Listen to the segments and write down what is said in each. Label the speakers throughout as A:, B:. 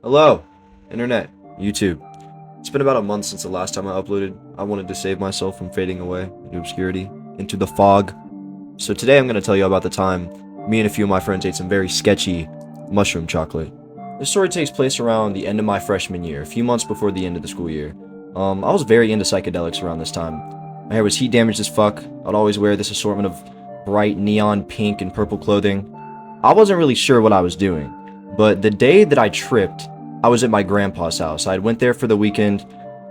A: Hello, Internet, YouTube. It's been about a month since the last time I uploaded. I wanted to save myself from fading away into obscurity, into the fog. So today I'm going to tell you about the time me and a few of my friends ate some very sketchy mushroom chocolate. This story takes place around the end of my freshman year, a few months before the end of the school year. I was very into psychedelics around this time. My hair was heat damaged as fuck. I'd always wear this assortment of bright neon pink and purple clothing. I wasn't really sure what I was doing, but the day that I tripped, I was at my grandpa's house. I went there for the weekend.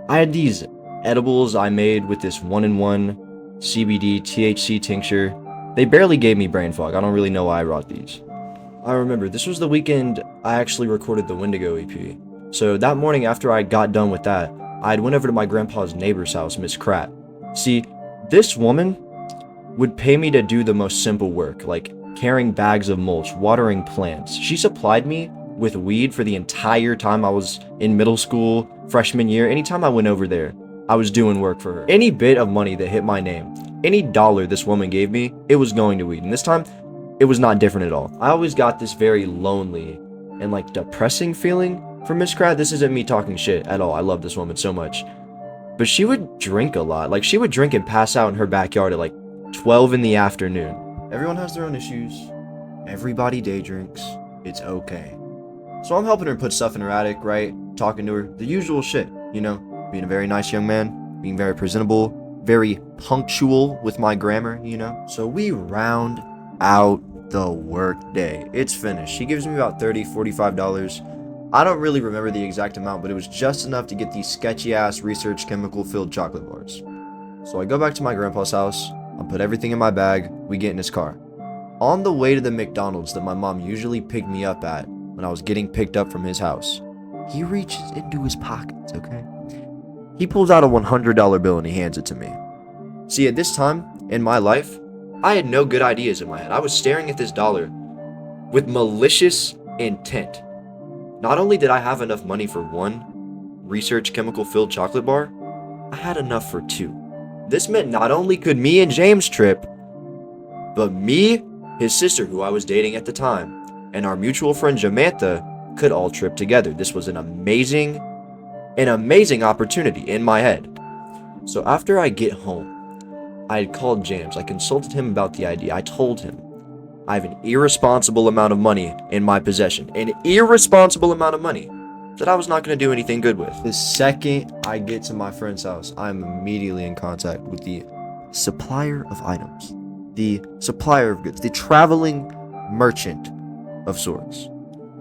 A: I had these edibles I made with this 1-in-1 CBD THC tincture. They barely gave me brain fog. I don't really know why I brought these. I remember this was the weekend I actually recorded the Wendigo EP. So that morning after I got done with that, I went over to my grandpa's neighbor's house, Miss Kratt. See, this woman would pay me to do the most simple work, like carrying bags of mulch, watering plants. She supplied me with weed for the entire time I was in middle school, freshman year. Anytime I went over there, I was doing work for her. Any bit of money that hit my name, any dollar this woman gave me, it was going to weed. And this time, it was not different at all. I always got this very lonely and like depressing feeling from Miss Kratt. This isn't me talking shit at all. I love this woman so much. But she would drink a lot. Like, she would drink and pass out in her backyard at like 12 in the afternoon. Everyone has their own issues. Everybody day drinks. It's okay. So I'm helping her put stuff in her attic, right? Talking to her. The usual shit, you know? Being a very nice young man. Being very presentable. Very punctual with my grammar, you know? So we round out the work day. It's finished. She gives me about $30, $45. I don't really remember the exact amount, but it was just enough to get these sketchy-ass research chemical-filled chocolate bars. So I go back to my grandpa's house. I put everything in my bag. We get in his car. On the way to the McDonald's that my mom usually picked me up at when I was getting picked up from his house, he reaches into his pockets, okay? He pulls out a $100 bill and he hands it to me. See, at this time in my life, I had no good ideas in my head. I was staring at this dollar with malicious intent. Not only did I have enough money for one research chemical-filled chocolate bar, I had enough for two. This meant not only could me and James trip, but me, his sister who I was dating at the time, and our mutual friend Jamantha could all trip together. This was an amazing opportunity in my head. So after I get home, I had called James. I consulted him about the idea. I told him, I have an irresponsible amount of money in my possession. An irresponsible amount of money that I was not going to do anything good with. The second I get to my friend's house, I'm immediately in contact with the supplier of items. The supplier of goods. The traveling merchant of sorts.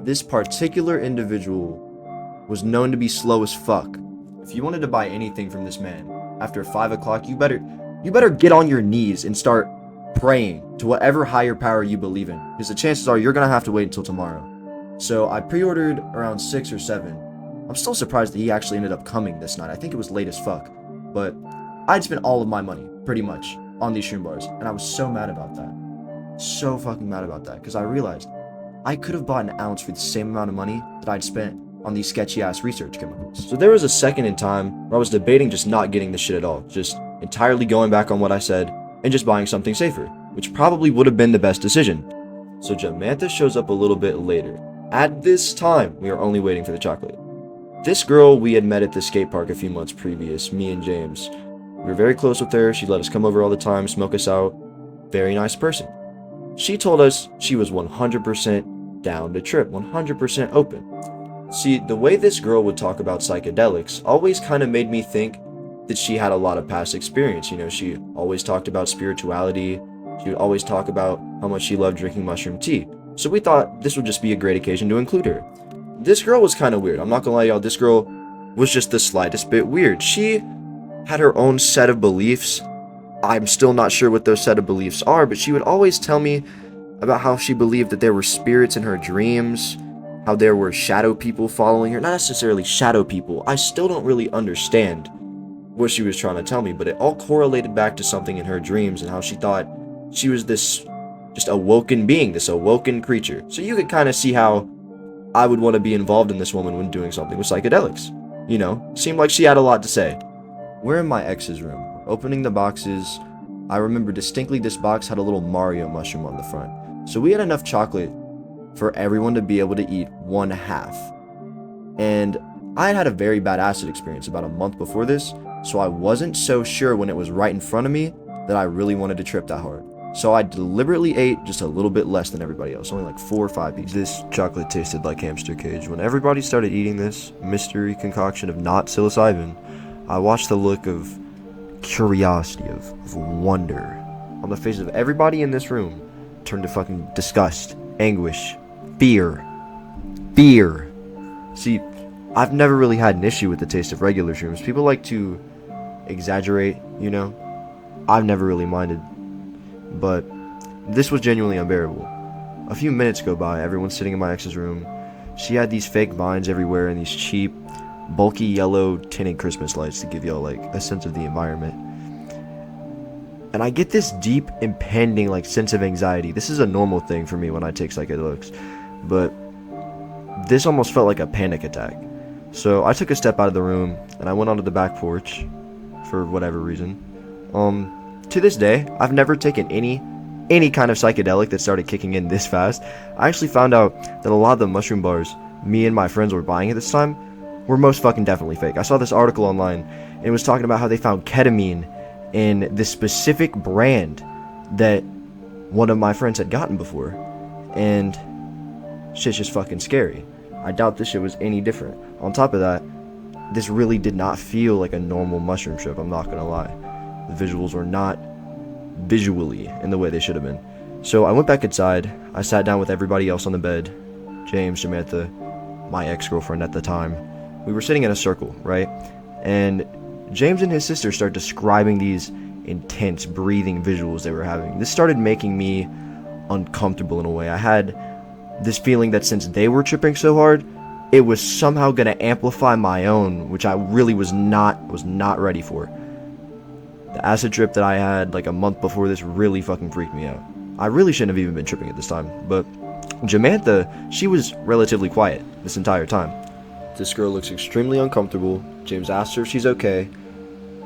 A: This particular individual was known to be slow as fuck. If you wanted to buy anything from this man after 5 o'clock, you better get on your knees and start praying to whatever higher power you believe in, because the chances are you're gonna have to wait until tomorrow. So I pre-ordered around 6 or 7. I'm still surprised that he actually ended up coming this night. I think it was late as fuck, but I'd spent all of my money pretty much on these shroom bars, and I was so mad about that. So fucking mad about that, because I realized I could have bought an ounce for the same amount of money that I'd spent on these sketchy ass research chemicals. So there was a second in time where I was debating just not getting this shit at all, just entirely going back on what I said and just buying something safer, which probably would have been the best decision. So Jamantha shows up a little bit later. At this time, we are only waiting for the chocolate. This girl we had met at the skate park a few months previous, me and James. We were very close with her. She let us come over all the time, smoke us out. Very nice person. She told us she was 100% down to trip, 100% open. See, the way this girl would talk about psychedelics always kind of made me think that she had a lot of past experience. You know, she always talked about spirituality. She would always talk about how much she loved drinking mushroom tea. So we thought this would just be a great occasion to include her. This girl was kind of weird. I'm not gonna lie, y'all. This girl was just the slightest bit weird. She had her own set of beliefs. I'm still not sure what those set of beliefs are, but she would always tell me about how she believed that there were spirits in her dreams, how there were shadow people following her. Not necessarily shadow people. I still don't really understand what she was trying to tell me, but it all correlated back to something in her dreams and how she thought she was this just awoken being, this awoken creature. So you could kind of see how I would want to be involved in this woman when doing something with psychedelics. You know, seemed like she had a lot to say. We're in my ex's room, opening the boxes. I remember distinctly this box had a little Mario mushroom on the front. So we had enough chocolate for everyone to be able to eat one half. And I had had a very bad acid experience about a month before this, so I wasn't so sure when it was right in front of me that I really wanted to trip that hard. So I deliberately ate just a little bit less than everybody else, only like 4 or 5 pieces. This chocolate tasted like hamster cage. When everybody started eating this mystery concoction of not psilocybin, I watched the look of curiosity, of wonder on the faces of everybody in this room turn to fucking disgust, anguish, fear. See, I've never really had an issue with the taste of regular shrooms. People like to exaggerate, you know? I've never really minded. But this was genuinely unbearable. A few minutes go by, everyone's sitting in my ex's room. She had these fake vines everywhere and these cheap, bulky yellow tinted Christmas lights to give y'all like a sense of the environment. And I get this deep, impending like sense of anxiety. This is a normal thing for me when I take psychedelics, but this almost felt like a panic attack. So I took a step out of the room and I went onto the back porch for whatever reason. To this day, I've never taken any kind of psychedelic that started kicking in this fast. I actually found out that a lot of the mushroom bars me and my friends were buying at this time were most fucking definitely fake. I saw this article online and it was talking about how they found ketamine in this specific brand that one of my friends had gotten before. And shit's just fucking scary. I doubt this shit was any different. On top of that, this really did not feel like a normal mushroom trip, I'm not gonna lie. The visuals were not visually in the way they should have been. So I went back inside. I sat down with everybody else on the bed. James, Samantha, my ex-girlfriend at the time. We were sitting in a circle, right? And James and his sister start describing these intense breathing visuals they were having. This started making me uncomfortable in a way. I had this feeling that since they were tripping so hard, it was somehow going to amplify my own, which I really was not ready for. The acid trip that I had like a month before this really fucking freaked me out. I really shouldn't have even been tripping at this time, but Jamantha, she was relatively quiet this entire time. This girl looks extremely uncomfortable. James asks her if she's okay,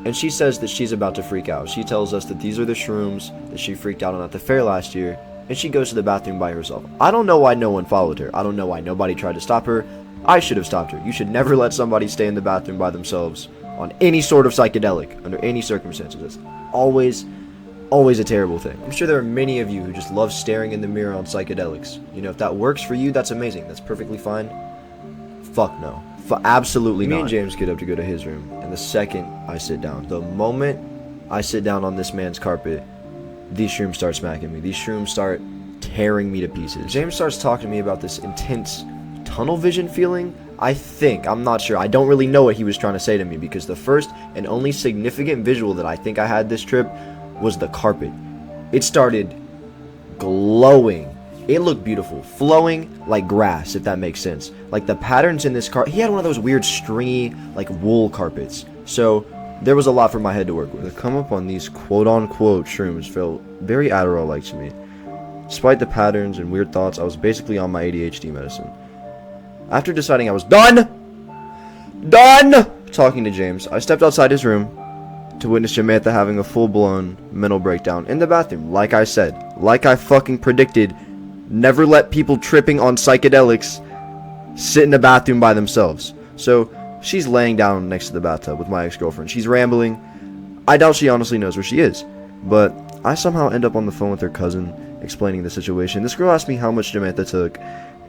A: and she says that she's about to freak out. She tells us that these are the shrooms that she freaked out on at the fair last year, and she goes to the bathroom by herself. I don't know why no one followed her. I don't know why nobody tried to stop her. I should have stopped her. You should never let somebody stay in the bathroom by themselves on any sort of psychedelic, under any circumstances. It's always a terrible thing. I'm sure there are many of you who just love staring in the mirror on psychedelics. You know, if that works for you, that's amazing. That's perfectly fine. Fuck no. Absolutely not. Me and James get up to go to his room, and the second I sit down, the moment I sit down on this man's carpet, these shrooms start smacking me. These shrooms start tearing me to pieces. James starts talking to me about this intense tunnel vision feeling. I'm not sure. I don't really know what he was trying to say to me, because the first and only significant visual that I think I had this trip was the carpet. It started glowing. It looked beautiful, flowing like grass, if that makes sense. Like the patterns in this he had one of those weird stringy, like wool carpets. So there was a lot for my head to work with. To come up on these quote-unquote shrooms felt very Adderall-like to me. Despite the patterns and weird thoughts, I was basically on my ADHD medicine. After deciding I was done talking to James, I stepped outside his room to witness Jamantha having a full-blown mental breakdown in the bathroom. Like I said, like I fucking predicted, never let people tripping on psychedelics sit in the bathroom by themselves. So she's laying down next to the bathtub with my ex-girlfriend. She's rambling. I doubt she honestly knows where she is, but I somehow end up on the phone with her cousin explaining the situation. This girl asked me how much Jamantha took,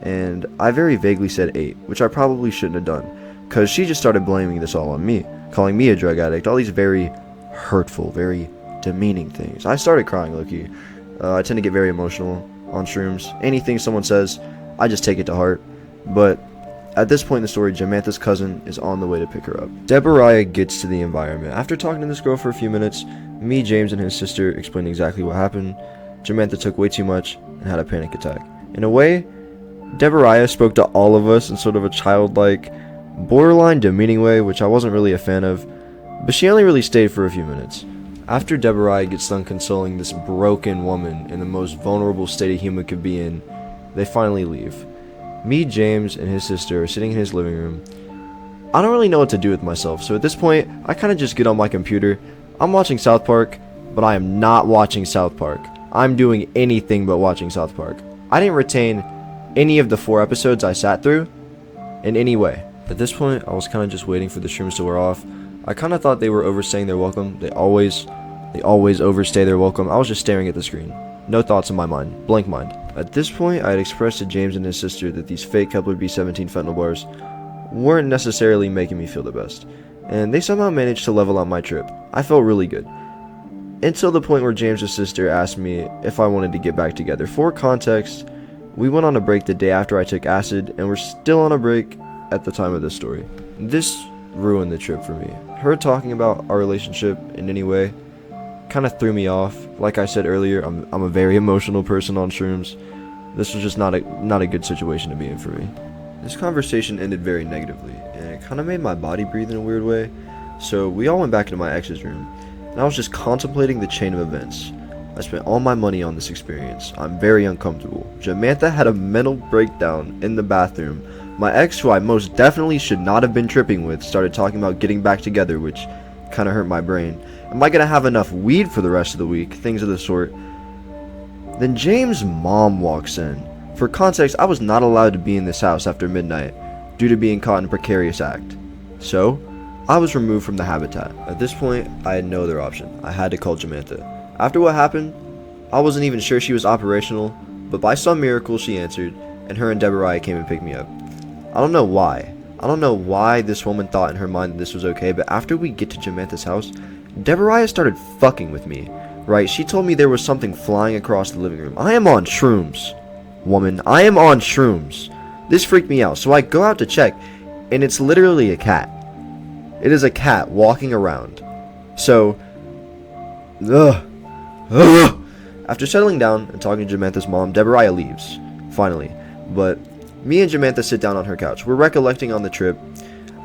A: and I very vaguely said 8, which I probably shouldn't have done, because she just started blaming this all on me, calling me a drug addict, all these very hurtful, very demeaning things. I started crying, low-key. I tend to get very emotional on shrooms. Anything someone says, I just take it to heart. But at this point in the story, Jamantha's cousin is on the way to pick her up. Deborah gets to the environment. After talking to this girl for a few minutes, me, James, and his sister explained exactly what happened. Jamantha took way too much and had a panic attack. In a way, Deborah spoke to all of us in sort of a childlike, borderline demeaning way, which I wasn't really a fan of, but she only really stayed for a few minutes. After Deborah gets done consoling this broken woman in the most vulnerable state a human could be in, they finally leave. Me, James, and his sister are sitting in his living room. I don't really know what to do with myself, so at this point, I kind of just get on my computer. I'm watching South Park, but I am not watching South Park. I'm doing anything but watching South Park. I didn't retain any of the 4 episodes I sat through in any way. At this point, I was kind of just waiting for the shrooms to wear off. I kind of thought they were overstaying their welcome. They always overstay their welcome. I was just staring at the screen. No thoughts in my mind. Blank mind. At this point, I had expressed to James and his sister that these fake Kepler B17 fentanyl bars weren't necessarily making me feel the best, and they somehow managed to level out my trip. I felt really good. Until the point where James's sister asked me if I wanted to get back together. For context, we went on a break the day after I took acid, and we're still on a break at the time of this story. This ruined the trip for me. Her talking about our relationship in any way kind of threw me off. Like I said earlier, I'm a very emotional person on shrooms. This was just not a good situation to be in for me. This conversation ended very negatively, and it kind of made my body breathe in a weird way. So we all went back into my ex's room, and I was just contemplating the chain of events. I spent all my money on this experience. I'm very uncomfortable. Jamantha had a mental breakdown in the bathroom. My ex, who I most definitely should not have been tripping with, started talking about getting back together, which kind of hurt my brain. Am I gonna have enough weed for the rest of the week? Things of the sort. Then James' mom walks in. For context, I was not allowed to be in this house after midnight due to being caught in a precarious act. So, I was removed from the habitat. At this point, I had no other option. I had to call Jamantha. After what happened, I wasn't even sure she was operational, but by some miracle she answered, and her and Deborah came and picked me up. I don't know why. I don't know why this woman thought in her mind that this was okay, but after we get to Jamantha's house, Deborah started fucking with me. Right, she told me there was something flying across the living room. I am on shrooms, woman. I am on shrooms. This freaked me out, so I go out to check, and it's literally a cat. It is a cat walking around. So, after settling down and talking to Jamantha's mom, Deborah leaves, finally. But me and Jamantha sit down on her couch. We're recollecting on the trip.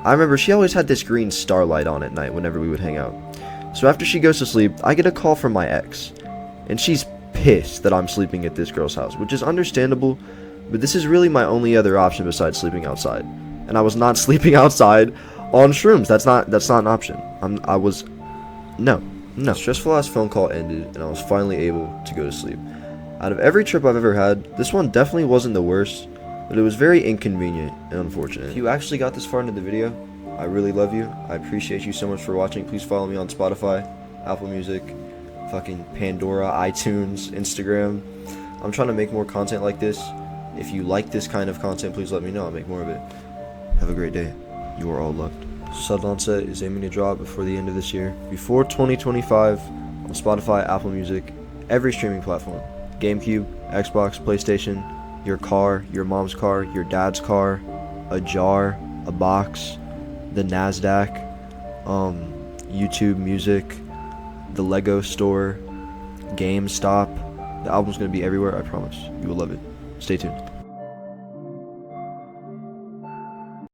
A: I remember she always had this green starlight on at night whenever we would hang out. So after she goes to sleep, I get a call from my ex, and she's pissed that I'm sleeping at this girl's house, which is understandable, but this is really my only other option besides sleeping outside. And I was not sleeping outside on shrooms. That's not an option. No. The stressful ass phone call ended, and I was finally able to go to sleep. Out of every trip I've ever had, this one definitely wasn't the worst, but it was very inconvenient and unfortunate. If you actually got this far into the video, I really love you. I appreciate you so much for watching. Please follow me on Spotify, Apple Music, fucking Pandora, iTunes, Instagram. I'm trying to make more content like this. If you like this kind of content, please let me know. I'll make more of it. Have a great day. You are all loved. ONSET is aiming to drop before the end of this year. Before 2025, on Spotify, Apple Music, every streaming platform. GameCube, Xbox, PlayStation, your car, your mom's car, your dad's car, a jar, a box, the NASDAQ, YouTube Music, the Lego store, GameStop. The album's going to be everywhere, I promise. You will love it. Stay tuned.